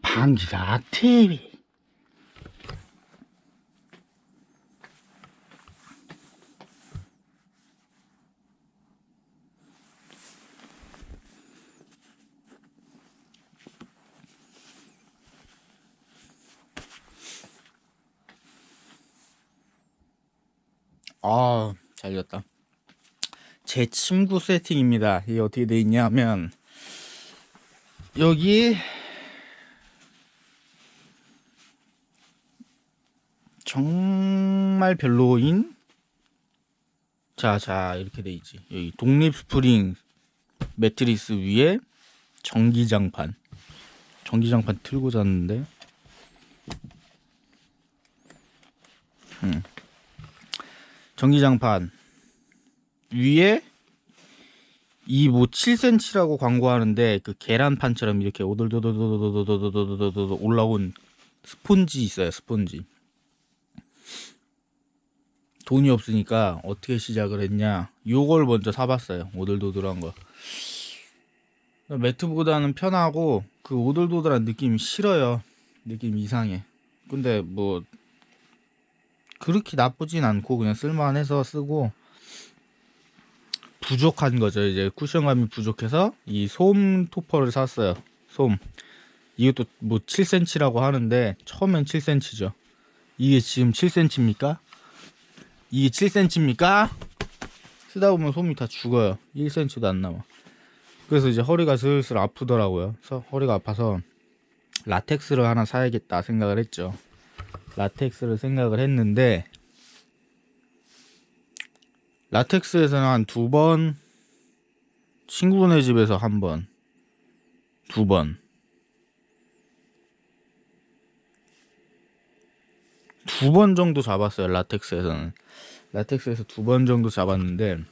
방지사 TV. 잘 됐다. 제 친구 세팅입니다. 이게 어떻게 돼 있냐면, 여기 정말 별로인, 자 이렇게 돼 있지. 여기 독립 스프링 매트리스 위에 전기장판 틀고 잤는데, 전기장판 위에 이 뭐 7cm라고 광고하는데 그 계란판처럼 이렇게 오돌도돌도돌도돌도돌도돌 올라온 스폰지 있어요. 스폰지. 돈이 없으니까 어떻게 시작을 했냐, 요걸 먼저 사봤어요. 오돌도돌한 거. 매트보다는 편하고 그 오돌도돌한 느낌이 싫어요. 느낌 이상해. 근데 뭐 그렇게 나쁘진 않고 그냥 쓸만해서 쓰고, 부족한 거죠. 이제 쿠션감이 부족해서 이 솜 토퍼를 샀어요. 솜. 이것도 뭐 7cm라고 하는데 처음엔 7cm죠. 이게 지금 7cm입니까? 이게 7cm입니까? 쓰다 보면 솜이 다 죽어요. 1cm도 안 남아. 그래서 이제 허리가 슬슬 아프더라고요. 그래서 허리가 아파서 라텍스를 하나 사야겠다 생각을 했죠. 라텍스를 생각을 했는데, 라텍스에서는 한 2번, 친구네 집에서 1번, 2번, 2번 정도 잡았어요. 라텍스에서는. 라텍스에서 2번 정도 잡았는데,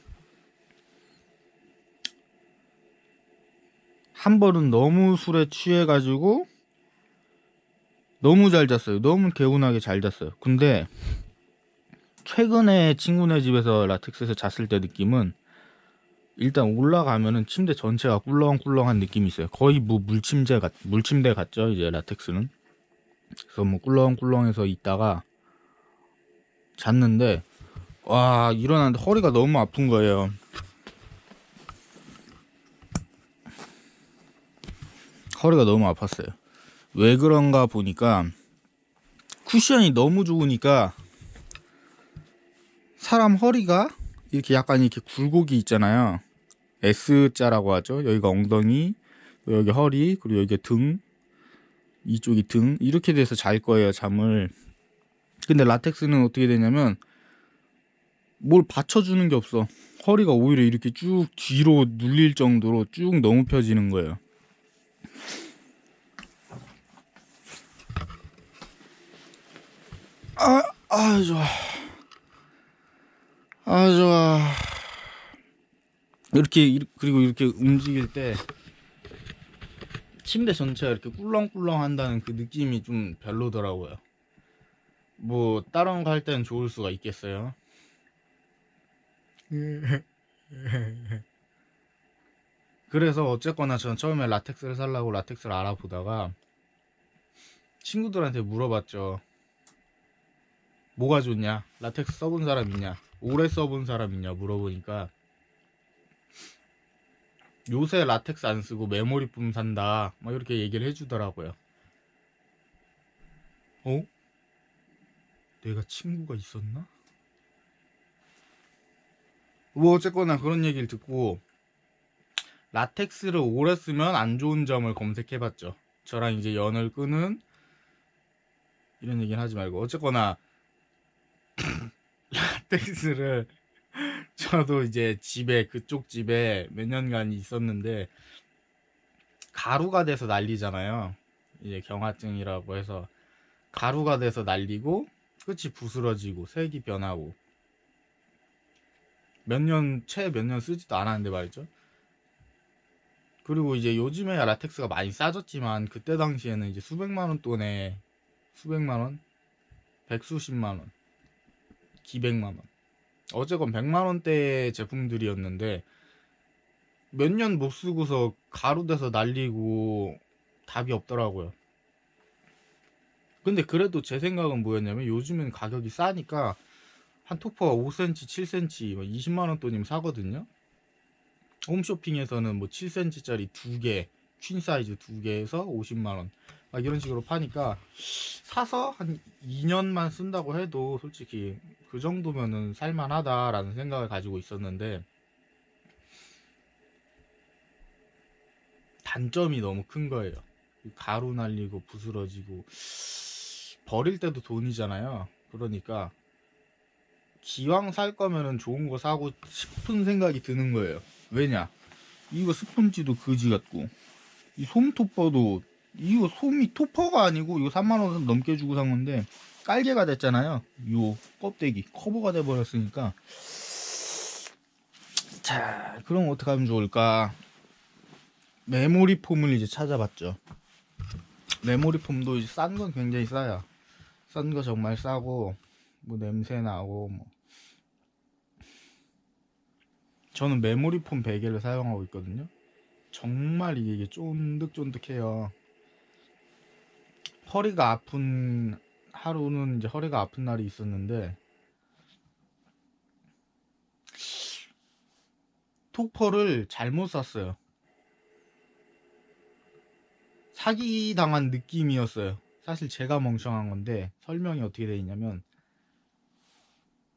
한 번은 너무 술에 취해가지고 너무 잘 잤어요. 너무 개운하게 잘 잤어요. 근데 최근에 친구네 집에서 라텍스에서 잤을 때 느낌은, 일단 올라가면은 침대 전체가 꿀렁꿀렁한 느낌이 있어요. 거의 뭐 물침대 같죠, 이제 라텍스는. 그래서 뭐 꿀렁꿀렁해서 있다가 잤는데, 와, 일어났는데 허리가 너무 아픈 거예요. 허리가 너무 아팠어요. 왜 그런가 보니까 쿠션이 너무 좋으니까 사람 허리가 이렇게 약간 이렇게 굴곡이 있잖아요. S자라고 하죠. 여기가 엉덩이, 여기 허리, 그리고 여기 등, 이쪽이 등, 이렇게 돼서 잘 거예요, 잠을. 근데 라텍스는 어떻게 되냐면 뭘 받쳐주는 게 없어. 허리가 오히려 이렇게 쭉 뒤로 눌릴 정도로 쭉 너무 펴지는 거예요. 좋아. 좋아. 그리고 이렇게 움직일 때 침대 전체가 이렇게 꿀렁꿀렁 한다는 그 느낌이 좀 별로더라고요. 뭐 다른 거 할 때는 좋을 수가 있겠어요. 그래서 어쨌거나 전 처음에 라텍스를 살라고 라텍스를 알아보다가 친구들한테 물어봤죠. 뭐가 좋냐? 라텍스 써본 사람 있냐? 오래 써본 사람 있냐? 물어보니까 요새 라텍스 안 쓰고 메모리품 산다, 막 이렇게 얘기를 해주더라고요. 내가 친구가 있었나? 뭐 어쨌거나 그런 얘기를 듣고 라텍스를 오래 쓰면 안 좋은 점을 검색해봤죠. 저랑 이제 연을 끄는, 이런 얘기는 하지 말고, 어쨌거나 라텍스를 저도 이제 그쪽 집에 몇 년간 있었는데 가루가 돼서 난리잖아요. 이제 경화증이라고 해서 가루가 돼서 난리고 끝이 부스러지고 색이 변하고, 몇 년 쓰지도 않았는데 말이죠. 그리고 이제 요즘에야 라텍스가 많이 싸졌지만 그때 당시에는 이제 수백만원 돈에, 수백만원? 백수십만원, 기백만원, 어쨌건 100만원대 제품들이었는데 몇 년 못 쓰고서 가루 돼서 날리고 답이 없더라고요. 근데 그래도 제 생각은 뭐였냐면 요즘엔 가격이 싸니까 한 토퍼가 5cm, 7cm, 20만 원 돈이면 사거든요. 홈쇼핑에서는 뭐 7cm짜리 2개, 퀸 사이즈 2개에서 50만 원. 막 이런 식으로 파니까 사서 한 2년만 쓴다고 해도 솔직히 그 정도면은 살만하다라는 생각을 가지고 있었는데 단점이 너무 큰 거예요. 가루 날리고 부스러지고 버릴 때도 돈이잖아요. 그러니까 기왕 살 거면은 좋은 거 사고 싶은 생각이 드는 거예요. 왜냐? 이거 스펀지도 그지 같고 이 솜 토퍼도 이거 솜이 토퍼가 아니고 이거 3만 원 넘게 주고 산 건데 깔개가 됐잖아요. 요 껍데기 커버가 돼 버렸으니까 자, 그럼 어떻게 하면 좋을까? 메모리 폼을 이제 찾아봤죠. 메모리 폼도 이제 싼 건 굉장히 싸요. 싼 거 정말 싸고 뭐 냄새 나고 뭐 저는 메모리 폼 베개를 사용하고 있거든요. 정말 이게 쫀득쫀득해요. 허리가 아픈 하루는 이제 허리가 아픈 날이 있었는데 토퍼를 잘못 샀어요. 사기 당한 느낌이었어요. 사실 제가 멍청한 건데 설명이 어떻게 되어 있냐면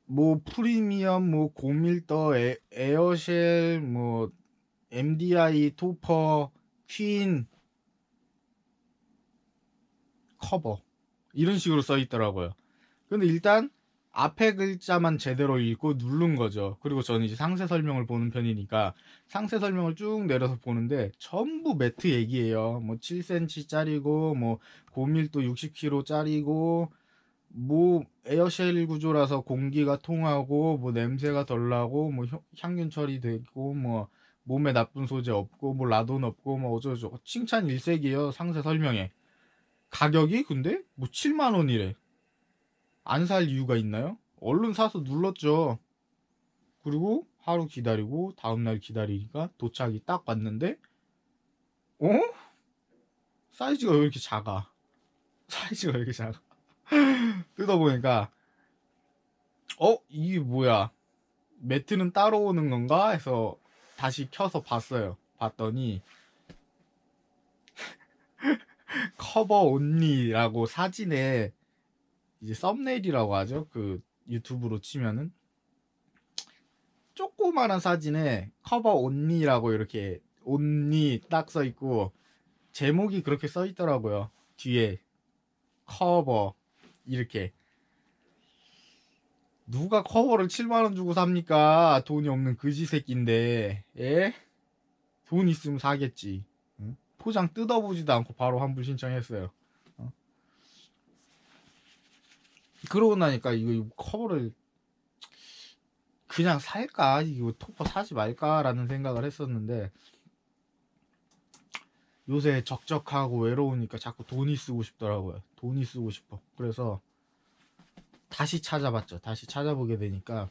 뭐 프리미엄 뭐 고밀도 에어쉘 뭐 MDI 토퍼 퀸 커버 이런 식으로 써 있더라고요. 근데 일단 앞에 글자만 제대로 읽고 누른 거죠. 그리고 저는 이제 상세 설명을 보는 편이니까 상세 설명을 쭉 내려서 보는데 전부 매트 얘기예요. 뭐 7cm 짜리고 뭐 고밀도 60kg 짜리고 뭐 에어쉘 구조라서 공기가 통하고 뭐 냄새가 덜 나고 뭐 향균 처리되고 뭐 몸에 나쁜 소재 없고 뭐 라돈 없고 뭐 어쩌고저쩌고 칭찬 일색이에요. 상세 설명에. 가격이 근데 뭐 7만 원이래. 안 살 이유가 있나요? 얼른 사서 눌렀죠. 그리고 하루 기다리고 다음날 기다리니까 도착이 딱 왔는데 어? 사이즈가 왜 이렇게 작아? 사이즈가 왜 이렇게 작아? 뜯어보니까 이게 뭐야? 매트는 따로 오는 건가? 해서 다시 켜서 봤어요. 봤더니 커버 온리라고 사진에 이제 썸네일이라고 하죠. 그 유튜브로 치면은 조그마한 사진에 커버 온리라고 이렇게 온리 딱 써 있고 제목이 그렇게 써 있더라고요. 뒤에 커버 이렇게 누가 커버를 7만 원 주고 삽니까? 돈이 없는 그지 새끼인데. 예? 돈 있으면 사겠지. 응? 포장 뜯어보지도 않고 바로 환불 신청했어요. 어? 그러고 나니까 이거 커버를 그냥 살까? 이거 토퍼 사지 말까라는 생각을 했었는데 요새 적적하고 외로우니까 자꾸 돈이 쓰고 싶더라고요. 돈이 쓰고 싶어. 그래서 다시 찾아봤죠. 다시 찾아보게 되니까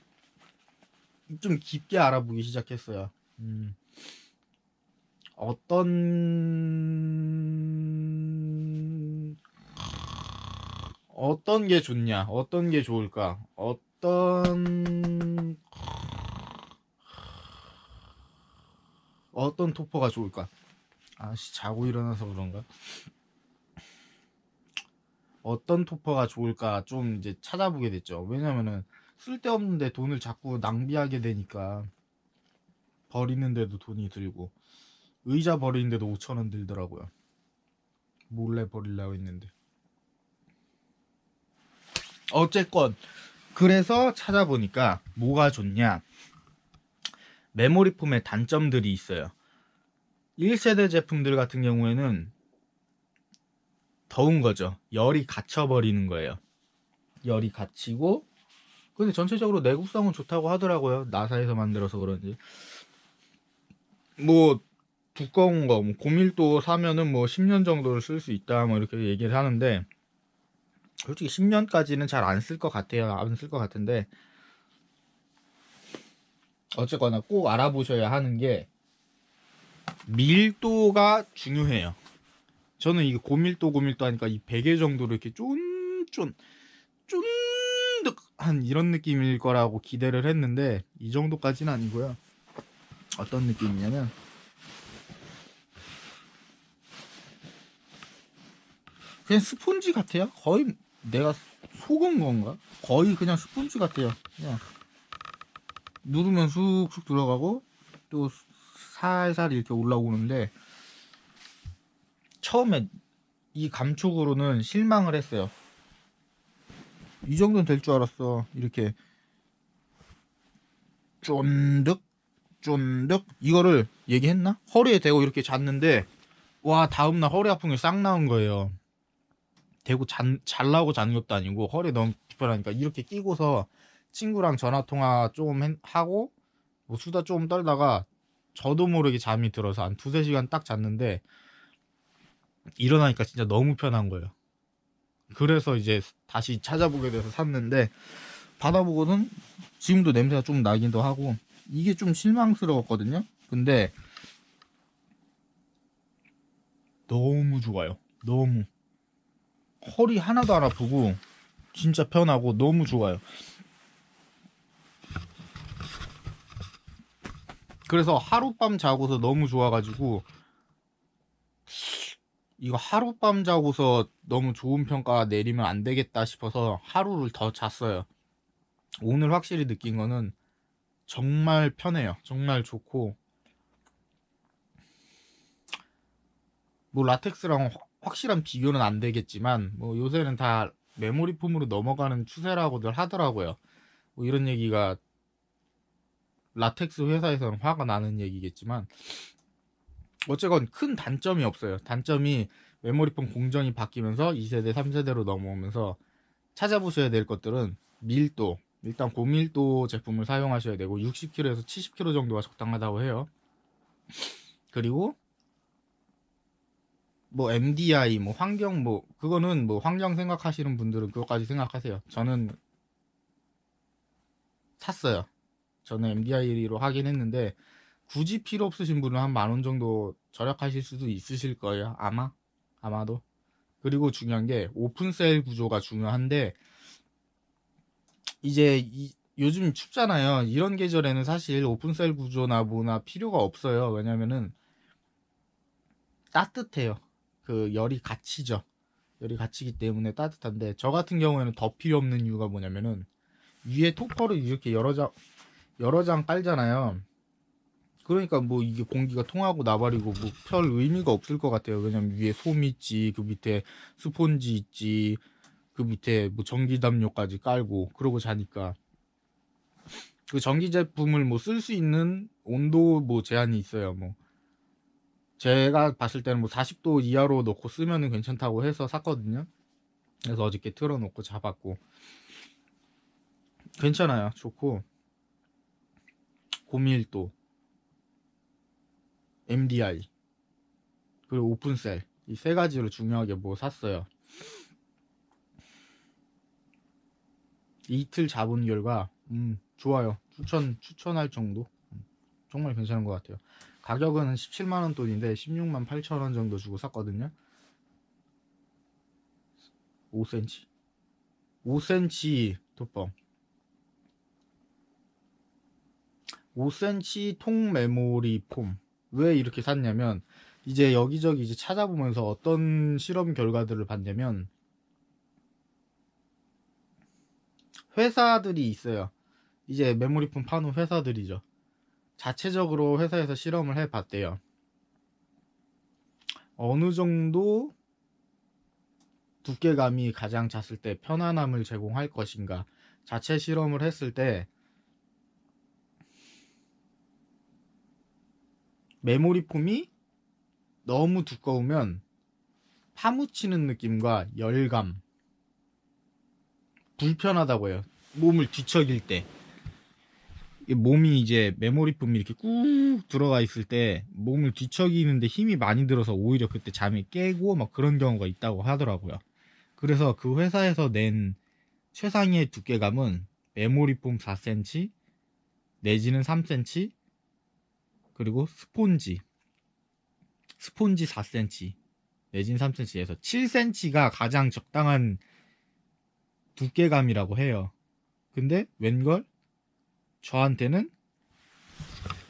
좀 깊게 알아보기 시작했어요. 어떤 게 좋냐? 어떤 게 좋을까? 어떤 토퍼가 좋을까? 아씨, 자고 일어나서 그런가? 어떤 토퍼가 좋을까 좀 이제 찾아보게 됐죠. 왜냐면은 쓸데없는데 돈을 자꾸 낭비하게 되니까 버리는데도 돈이 들고 의자 버리는데도 5천 원 들더라고요. 몰래 버리려고 했는데. 어쨌건 그래서 찾아보니까 뭐가 좋냐? 메모리 폼의 단점들이 있어요. 1세대 제품들 같은 경우에는 더운 거죠. 열이 갇혀버리는 거예요. 열이 갇히고 근데 전체적으로 내구성은 좋다고 하더라고요. 나사에서 만들어서 그런지. 뭐 두꺼운 거, 뭐 고밀도 사면은 뭐 10년 정도를 쓸 수 있다, 뭐 이렇게 얘기를 하는데 솔직히 10년까지는 잘 안 쓸 것 같아요. 안 쓸 것 같은데 어쨌거나 꼭 알아보셔야 하는 게 밀도가 중요해요. 저는 이게 고밀도 하니까 이 베개 정도로 이렇게 쫀득한 이런 느낌일 거라고 기대를 했는데 이 정도까지는 아니고요. 어떤 느낌이냐면 그냥 스폰지 같아요. 거의 내가 속은 건가? 거의 그냥 스폰지 같아요. 그냥 누르면 쑥쑥 들어가고 또 살살 이렇게 올라오는데 처음에 이 감촉으로는 실망을 했어요. 이 정도는 될 줄 알았어. 이렇게 쫀득 이거를 얘기했나? 허리에 대고 이렇게 잤는데 와 다음날 허리 아픈 게 싹 나온 거예요. 대고 잘라고 자는 것도 아니고 허리 너무 불편하니까 이렇게 끼고서 친구랑 전화통화 좀 하고 뭐 수다 좀 떨다가 저도 모르게 잠이 들어서 한 2-3시간 딱 잤는데 일어나니까 진짜 너무 편한 거예요. 그래서 이제 다시 찾아보게 돼서 샀는데 받아보고는 지금도 냄새가 좀 나기도 하고 이게 좀 실망스러웠거든요. 근데 너무 좋아요. 너무 허리 하나도 안 아프고 진짜 편하고 너무 좋아요. 그래서 하룻밤 자고서 너무 좋아가지고 이거 하룻밤 자고서 너무 좋은 평가 내리면 안 되겠다 싶어서 하루를 더 잤어요. 오늘 확실히 느낀 거는 정말 편해요. 정말 좋고 뭐 라텍스랑 확실한 비교는 안 되겠지만 뭐 요새는 다 메모리 폼으로 넘어가는 추세라고들 하더라고요. 뭐 이런 얘기가 라텍스 회사에서는 화가 나는 얘기겠지만 어쨌건 큰 단점이 없어요. 단점이 메모리폼 공정이 바뀌면서 2세대, 3세대로 넘어오면서 찾아보셔야 될 것들은 밀도, 일단 고밀도 제품을 사용하셔야 되고 60kg에서 70kg 정도가 적당하다고 해요. 그리고 뭐 MDI, 뭐 환경, 뭐 그거는 뭐 환경 생각하시는 분들은 그것까지 생각하세요. 저는 샀어요. 저는 MDI로 하긴 했는데 굳이 필요 없으신 분은 한 10,000원 정도 절약하실 수도 있으실 거예요. 아마도. 그리고 중요한 게 오픈셀 구조가 중요한데 이제 요즘 춥잖아요. 이런 계절에는 사실 오픈셀 구조나 뭐나 필요가 없어요. 왜냐면은 따뜻해요. 그 열이 갇히죠. 열이 갇히기 때문에 따뜻한데 저 같은 경우에는 더 필요 없는 이유가 뭐냐면은 위에 토퍼를 이렇게 여러 장 깔잖아요. 그러니까 뭐 이게 공기가 통하고 나발이고 뭐 별 의미가 없을 것 같아요. 왜냐면 위에 솜 있지, 그 밑에 스폰지 있지, 그 밑에 뭐 전기담요까지 깔고 그러고 자니까 그 전기 제품을 뭐 쓸 수 있는 온도 뭐 제한이 있어요. 뭐 제가 봤을 때는 뭐 40도 이하로 놓고 쓰면은 괜찮다고 해서 샀거든요. 그래서 어저께 틀어놓고 잡았고 괜찮아요. 좋고 고밀도, MDI 그리고 오픈셀 이 세 가지로 중요하게 뭐 샀어요. 이틀 잡은 결과 좋아요. 추천할 정도. 정말 괜찮은 것 같아요. 가격은 17만원 돈인데 16만 8천원 정도 주고 샀거든요. 5cm 5cm 톡뻥 5cm 통 메모리 폼. 왜 이렇게 샀냐면 이제 여기저기 이제 찾아보면서 어떤 실험 결과들을 봤냐면 회사들이 있어요. 이제 메모리 폼 파는 회사들이죠. 자체적으로 회사에서 실험을 해봤대요. 어느 정도 두께감이 가장 잤을 때 편안함을 제공할 것인가. 자체 실험을 했을 때 메모리 폼이 너무 두꺼우면 파묻히는 느낌과 열감, 불편하다고 해요. 몸을 뒤척일 때. 몸이 이제 메모리 폼이 이렇게 꾹 들어가 있을 때 몸을 뒤척이는데 힘이 많이 들어서 오히려 그때 잠이 깨고 막 그런 경우가 있다고 하더라고요. 그래서 그 회사에서 낸 최상의 두께감은 메모리 폼 4cm 내지는 3cm 그리고 스폰지 4cm 내진 3cm에서 7cm가 가장 적당한 두께감이라고 해요. 근데 웬걸 저한테는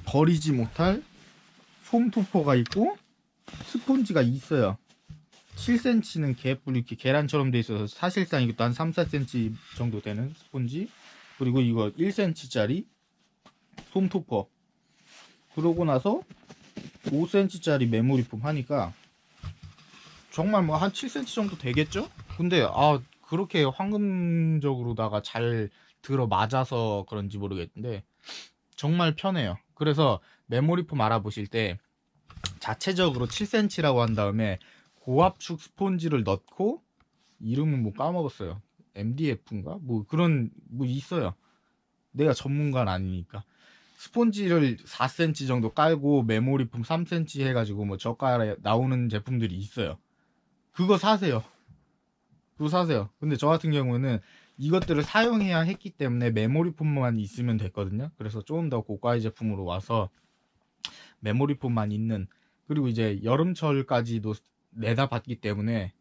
버리지 못할 솜토퍼가 있고 스폰지가 있어요. 7cm는 개뿔 이렇게 계란처럼 돼 있어서 사실상 이것도 한 3, 4cm 정도 되는 스폰지, 그리고 이거 1cm짜리 솜토퍼, 그러고 나서 5cm짜리 메모리폼 하니까 정말 뭐 한 7cm 정도 되겠죠? 근데 그렇게 황금적으로다가 잘 들어 맞아서 그런지 모르겠는데 정말 편해요. 그래서 메모리폼 알아보실 때 자체적으로 7cm라고 한 다음에 고압축 스폰지를 넣고, 이름은 뭐 까먹었어요. MDF인가? 뭐 그런 뭐 있어요. 내가 전문가는 아니니까. 스폰지를 4cm 정도 깔고 메모리폼 3cm 해가지고 뭐 저가에 나오는 제품들이 있어요. 그거 사세요. 그거 사세요. 근데 저 같은 경우는 이것들을 사용해야 했기 때문에 메모리폼만 있으면 됐거든요. 그래서 조금 더 고가의 제품으로 와서 메모리폼만 있는, 그리고 이제 여름철까지도 내다봤기 때문에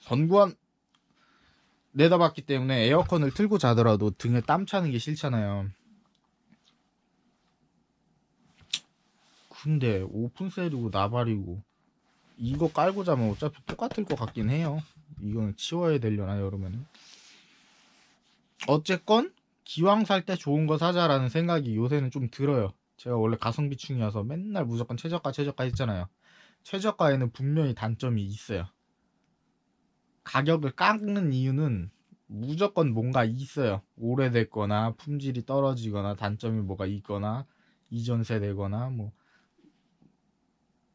선구한 내다봤기 때문에 에어컨을 틀고 자더라도 등에 땀 차는 게 싫잖아요. 근데 오픈셀이고 나발이고 이거 깔고 자면 어차피 똑같을 것 같긴 해요. 이거는 치워야 되려나 여름에는. 어쨌건 기왕 살 때 좋은 거 사자라는 생각이 요새는 좀 들어요. 제가 원래 가성비충이어서 맨날 무조건 최저가 했잖아요. 최저가에는 분명히 단점이 있어요. 가격을 깎는 이유는 무조건 뭔가 있어요. 오래됐거나 품질이 떨어지거나 단점이 뭐가 있거나 이전 세대거나 뭐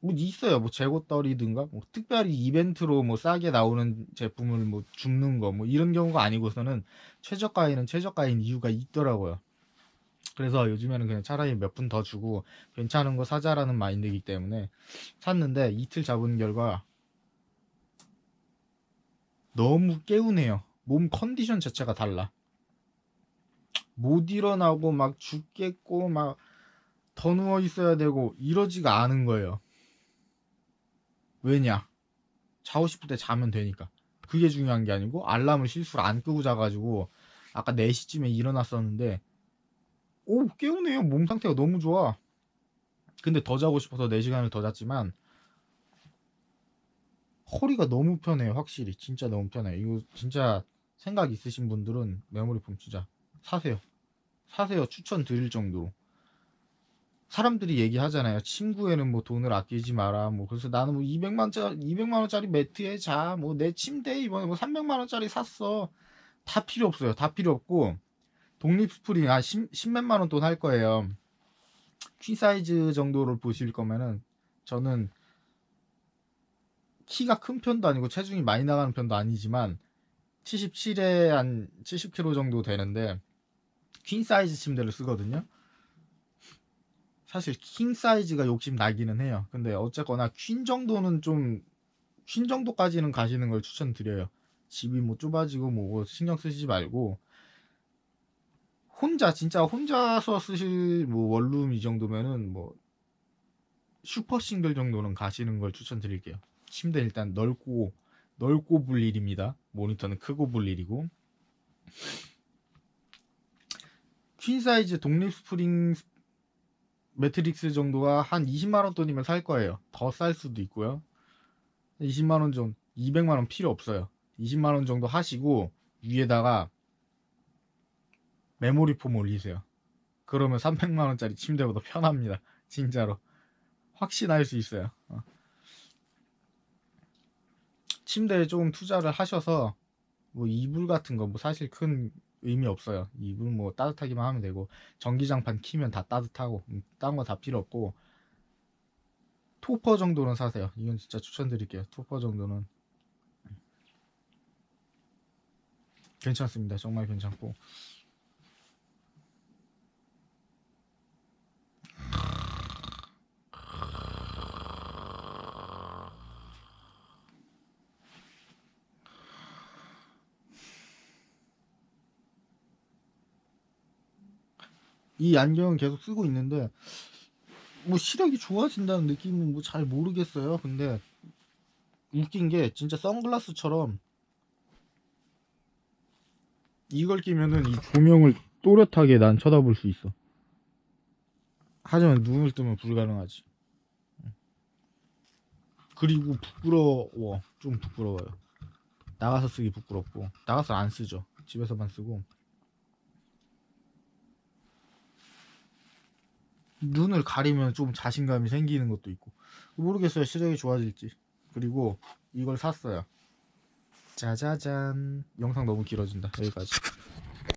있어요. 뭐 재고떨이든가 뭐 특별히 이벤트로 뭐 싸게 나오는 제품을 뭐 줍는 거 뭐 이런 경우가 아니고서는 최저가에는 최저가인 이유가 있더라고요. 그래서 요즘에는 그냥 차라리 몇 푼 더 주고 괜찮은 거 사자라는 마인드이기 때문에 샀는데, 이틀 잡은 결과 너무 개운해요. 몸 컨디션 자체가 달라. 못 일어나고 막 죽겠고 막 더 누워 있어야 되고 이러지가 않은 거예요. 왜냐? 자고 싶을 때 자면 되니까. 그게 중요한 게 아니고 알람을 실수로 안 끄고 자가지고 아까 4시쯤에 일어났었는데 오 개운해요. 몸 상태가 너무 좋아. 근데 더 자고 싶어서 4시간을 더 잤지만 허리가 너무 편해요. 확실히 진짜 너무 편해요. 이거 진짜 생각 있으신 분들은 메모리폼 진짜 사세요. 사세요. 추천드릴 정도로. 사람들이 얘기하잖아요. 침구에는 뭐 돈을 아끼지 마라. 뭐 그래서 나는 뭐 200만 원짜리 매트에 자. 뭐 내 침대 이번에 뭐 300만 원짜리 샀어. 다 필요 없어요. 다 필요 없고 독립 스프링 10몇만 원 돈 할 거예요. 퀸 사이즈 정도를 보실 거면은 저는 키가 큰 편도 아니고 체중이 많이 나가는 편도 아니지만 77에 한 70kg 정도 되는데 퀸 사이즈 침대를 쓰거든요. 사실 킹 사이즈가 욕심 나기는 해요. 근데 어쨌거나 퀸 정도까지는 가시는 걸 추천드려요. 집이 뭐 좁아지고 뭐 신경 쓰시지 말고 진짜 혼자서 쓰실 뭐 원룸 이 정도면은 뭐 슈퍼 싱글 정도는 가시는 걸 추천드릴게요. 침대 일단 넓고 볼 일입니다. 모니터는 크고 볼 일이고, 퀸 사이즈 독립 스프링 매트릭스 정도가 한 20만 원 돈이면 살 거예요. 더 쌀 수도 있고요. 20만 원 정도, 200만 원 필요 없어요. 20만 원 정도 하시고 위에다가 메모리 폼 올리세요. 그러면 300만 원짜리 침대보다 편합니다. 진짜로 확신할 수 있어요. 침대에 조금 투자를 하셔서 뭐 이불 같은 거 뭐 사실 큰 의미 없어요. 이불 뭐 따뜻하기만 하면 되고 전기장판 키면 다 따뜻하고 딴 거 다 필요 없고 토퍼 정도는 사세요. 이건 진짜 추천드릴게요. 토퍼 정도는 괜찮습니다. 정말 괜찮고. 이 안경은 계속 쓰고 있는데 뭐 시력이 좋아진다는 느낌은 뭐 잘 모르겠어요. 근데 웃긴 게 진짜 선글라스처럼 이걸 끼면은 이 조명을 또렷하게 난 쳐다볼 수 있어. 하지만 눈을 뜨면 불가능하지. 그리고 부끄러워. 좀 부끄러워요. 나가서 쓰기 부끄럽고. 나가서 안 쓰죠. 집에서만 쓰고. 눈을 가리면 좀 자신감이 생기는 것도 있고. 모르겠어요. 시력이 좋아질지. 그리고 이걸 샀어요. 짜자잔. 영상 너무 길어진다. 여기까지.